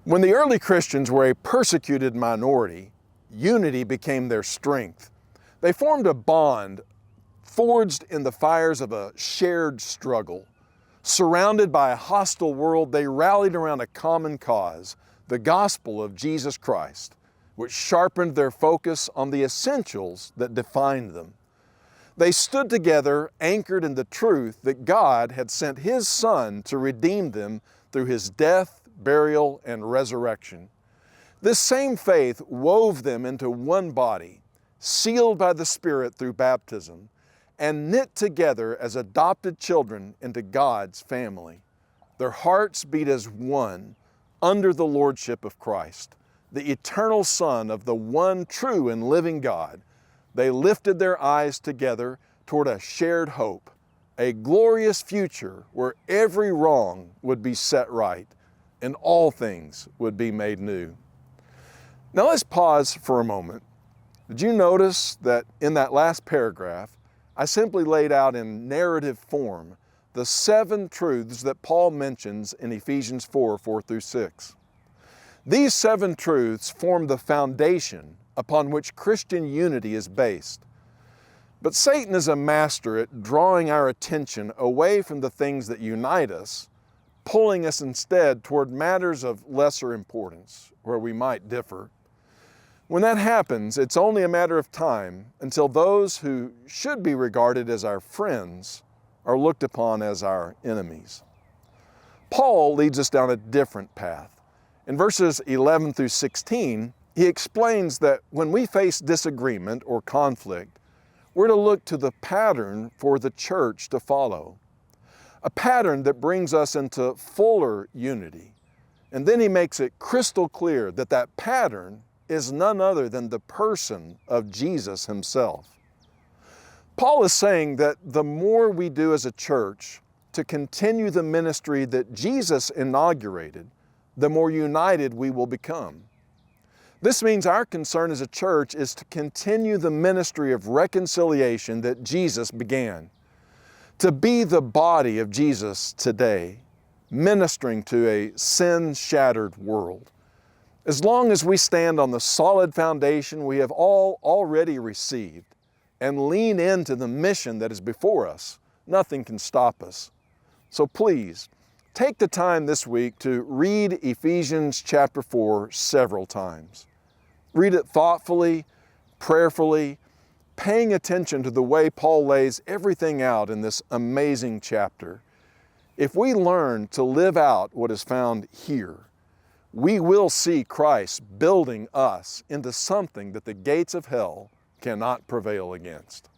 When the early Christians were a persecuted minority, unity became their strength. They formed a bond forged in the fires of a shared struggle. Surrounded by a hostile world, they rallied around a common cause, the gospel of Jesus Christ, which sharpened their focus on the essentials that defined them. They stood together, anchored in the truth that God had sent His Son to redeem them through His death, burial, and resurrection. This same faith wove them into one body, sealed by the Spirit through baptism, and knit together as adopted children into God's family. Their hearts beat as one under the lordship of Christ, the eternal Son of the one true and living God. They lifted their eyes together toward a shared hope, a glorious future where every wrong would be set right and all things would be made new. Now let's pause for a moment. Did you notice that in that last paragraph, I simply laid out in narrative form the 7 truths that Paul mentions in Ephesians 4:4-6. These 7 truths form the foundation upon which Christian unity is based. But Satan is a master at drawing our attention away from the things that unite us, pulling us instead toward matters of lesser importance, where we might differ. When that happens, it's only a matter of time until those who should be regarded as our friends are looked upon as our enemies. Paul leads us down a different path. In verses 11-16, he explains that when we face disagreement or conflict, we're to look to the pattern for the church to follow, a pattern that brings us into fuller unity. And then he makes it crystal clear that that pattern is none other than the person of Jesus Himself. Paul is saying that the more we do as a church to continue the ministry that Jesus inaugurated, the more united we will become. This means our concern as a church is to continue the ministry of reconciliation that Jesus began, to be the body of Jesus today, ministering to a sin-shattered world. As long as we stand on the solid foundation we have all already received and lean into the mission that is before us, nothing can stop us. So please, take the time this week to read Ephesians chapter 4 several times. Read it thoughtfully, prayerfully, paying attention to the way Paul lays everything out in this amazing chapter. If we learn to live out what is found here, we will see Christ building us into something that the gates of hell cannot prevail against.